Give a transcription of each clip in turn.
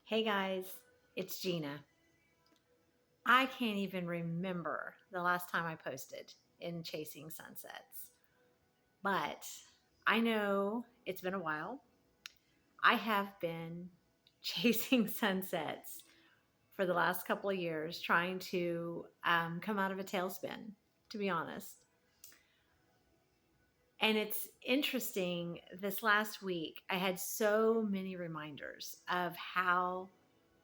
Hey guys, it's Gina. I can't even remember the last time I posted in Chasing Sunsets, but I know it's been a while. I have been chasing sunsets for the last couple of years, trying to come out of a tailspin, to be honest. And it's interesting, this last week, I had so many reminders of how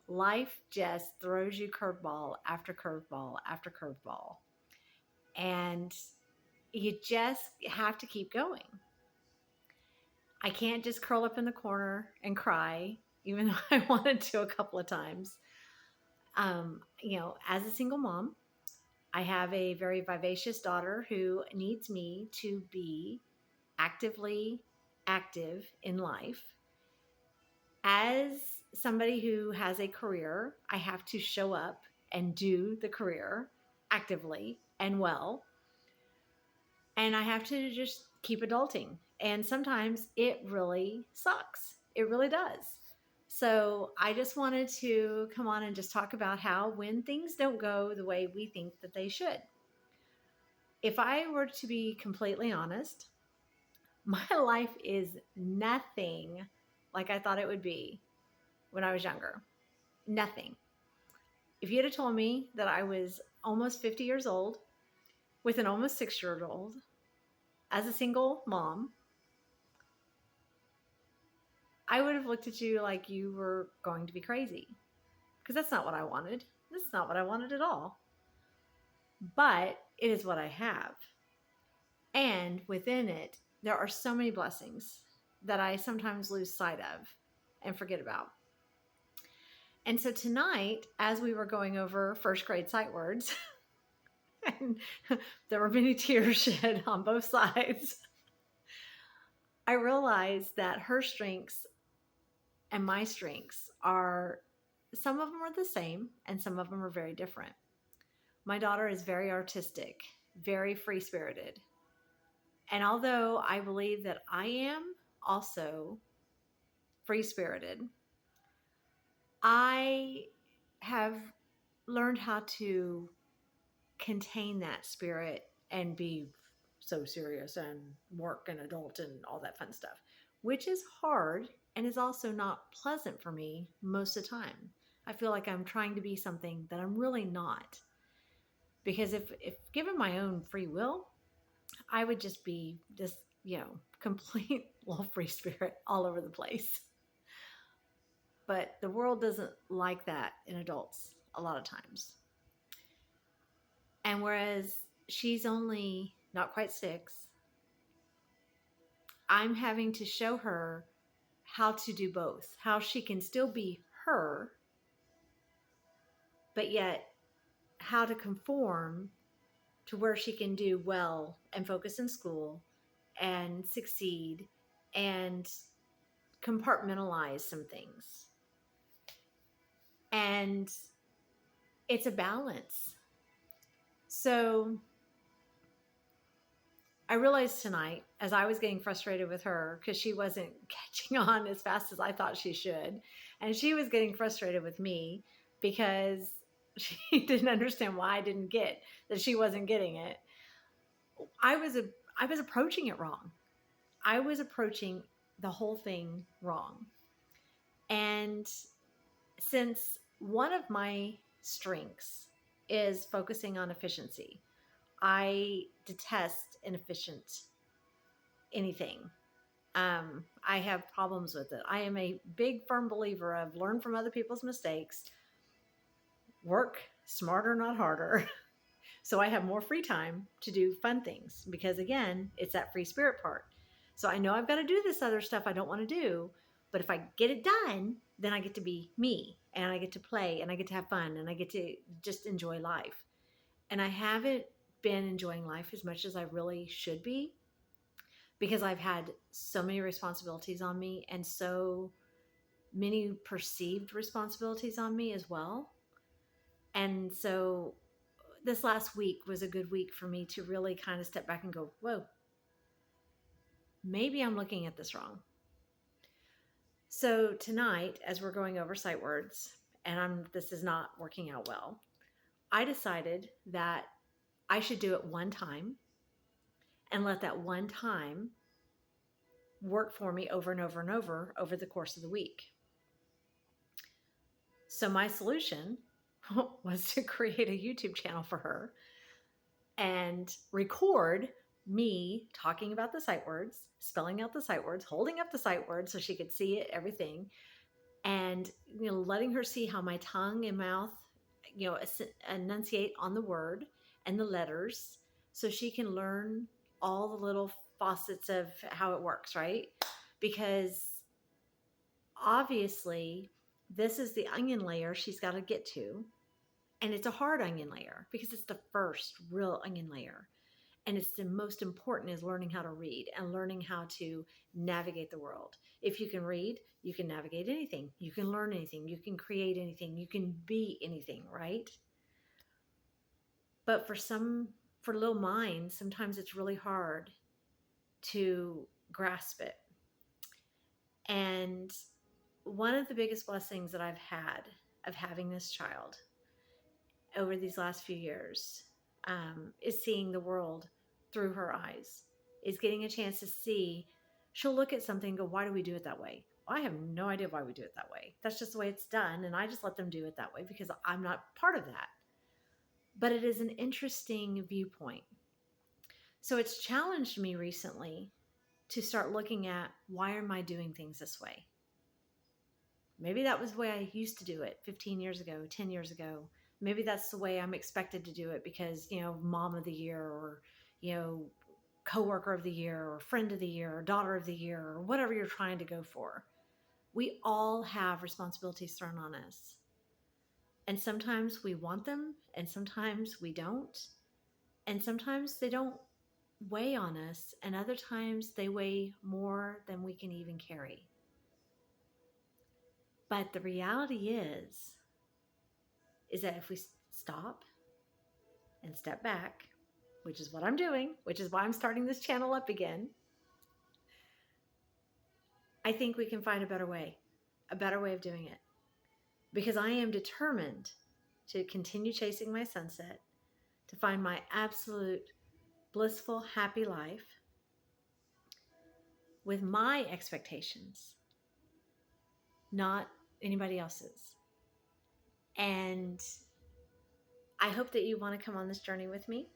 life just throws you curveball after curveball after curveball. And you just have to keep going. I can't just curl up in the corner and cry, even though I wanted to a couple of times. As a single mom, I have a very vivacious daughter who needs me to be actively active in life. As somebody who has a career, I have to show up and do the career actively and well. And I have to just keep adulting. And sometimes it really sucks. It really does. So I just wanted to come on and just talk about how when things don't go the way we think that they should. If I were to be completely honest, my life is nothing like I thought it would be when I was younger. Nothing. If you had told me that I was almost 50 years old with an almost 6-year old as a single mom, I would have looked at you like you were going to be crazy, because that's not what I wanted. This is not what I wanted at all. But it is what I have. And within it, there are so many blessings that I sometimes lose sight of and forget about. And so tonight, as we were going over first grade sight words, and there were many tears shed on both sides, I realized that her strengths and my strengths are, some of them are the same and some of them are very different. My daughter is very artistic, very free-spirited. And although I believe that I am also free-spirited, I have learned how to contain that spirit and be so serious and work and adult and all that fun stuff, which is hard and is also not pleasant for me most of the time. I feel like I'm trying to be something that I'm really not. Because if given my own free will, I would just be this, complete little free spirit all over the place. But the world doesn't like that in adults a lot of times. And whereas she's only not quite 6, I'm having to show her how to do both, how she can still be her, but yet how to conform to where she can do well and focus in school and succeed and compartmentalize some things. And it's a balance. So I realized tonight, as I was getting frustrated with her because she wasn't catching on as fast as I thought she should, and she was getting frustrated with me because she didn't understand why I didn't get that she wasn't getting it. I was approaching it wrong. I was approaching the whole thing wrong. And since one of my strengths is focusing on efficiency, I detest inefficient anything. I have problems with it. I am a big, firm believer of learn from other people's mistakes, work smarter, not harder. So I have more free time to do fun things because, again, it's that free spirit part. So I know I've got to do this other stuff I don't want to do, but if I get it done, then I get to be me and I get to play and I get to have fun and I get to just enjoy life. And I haven't been enjoying life as much as I really should be because I've had so many responsibilities on me and so many perceived responsibilities on me as well. And so this last week was a good week for me to really kind of step back and go, whoa, maybe I'm looking at this wrong. So tonight, as we're going over sight words, and this is not working out well, I decided that I should do it one time and let that one time work for me over and over and over the course of the week. So my solution was to create a YouTube channel for her and record me talking about the sight words, spelling out the sight words, holding up the sight words so she could see it, everything, and letting her see how my tongue and mouth enunciate on the word and the letters, so she can learn all the little facets of how it works, right? Because obviously this is the onion layer she's got to get to, and it's a hard onion layer because it's the first real onion layer. And it's the most important, is learning how to read and learning how to navigate the world. If you can read, you can navigate anything. You can learn anything. You can create anything. You can be anything, right? But for little minds, sometimes it's really hard to grasp it. And one of the biggest blessings that I've had of having this child over these last few years is seeing the world through her eyes, is getting a chance to see. She'll look at something and go, why do we do it that way? Well, I have no idea why we do it that way. That's just the way it's done. And I just let them do it that way because I'm not part of that. But it is an interesting viewpoint. So it's challenged me recently to start looking at, why am I doing things this way? Maybe that was the way I used to do it 15 years ago, 10 years ago. Maybe that's the way I'm expected to do it because, mom of the year, or, coworker of the year, or friend of the year, or daughter of the year, or whatever you're trying to go for. We all have responsibilities thrown on us. And sometimes we want them, and sometimes we don't. And sometimes they don't weigh on us, and other times they weigh more than we can even carry. But the reality is that if we stop and step back, which is what I'm doing, which is why I'm starting this channel up again, I think we can find a better way of doing it. Because I am determined to continue chasing my sunset, to find my absolute blissful, happy life with my expectations, not anybody else's. And I hope that you want to come on this journey with me.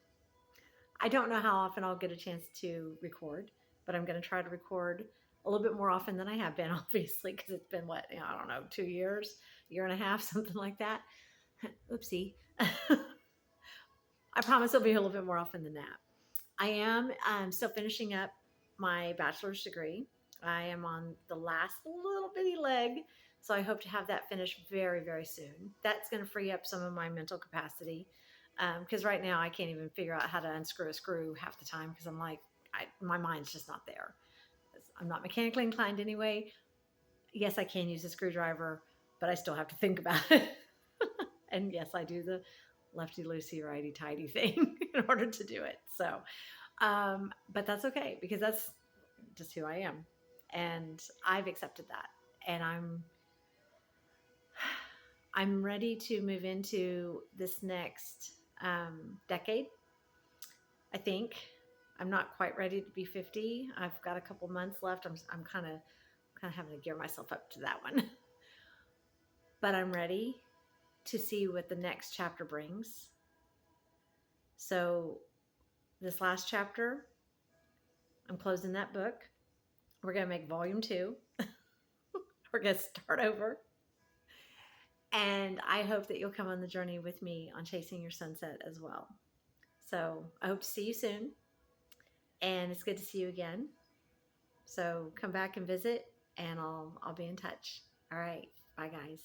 I don't know how often I'll get a chance to record, but I'm going to try to record a little bit more often than I have been, obviously, because it's been, I don't know, 2 years, year and a half, something like that. Oopsie. I promise it'll be a little bit more often than that. I am still finishing up my bachelor's degree. I am on the last little bitty leg, so I hope to have that finished very, very soon. That's going to free up some of my mental capacity, because right now I can't even figure out how to unscrew a screw half the time because I'm like, my mind's just not there. I'm not mechanically inclined anyway. Yes, I can use a screwdriver, but I still have to think about it. And yes, I do the lefty loosey, righty tighty thing in order to do it. So, but that's okay because that's just who I am. And I've accepted that. And I'm ready to move into this next decade. I think I'm not quite ready to be 50. I've got a couple months left. I'm kind of having to gear myself up to that one. But I'm ready to see what the next chapter brings. So this last chapter, I'm closing that book. We're going to make volume 2. We're going to start over. And I hope that you'll come on the journey with me on chasing your sunset as well. So I hope to see you soon. And it's good to see you again. So come back and visit, and I'll be in touch. All right. Bye, guys.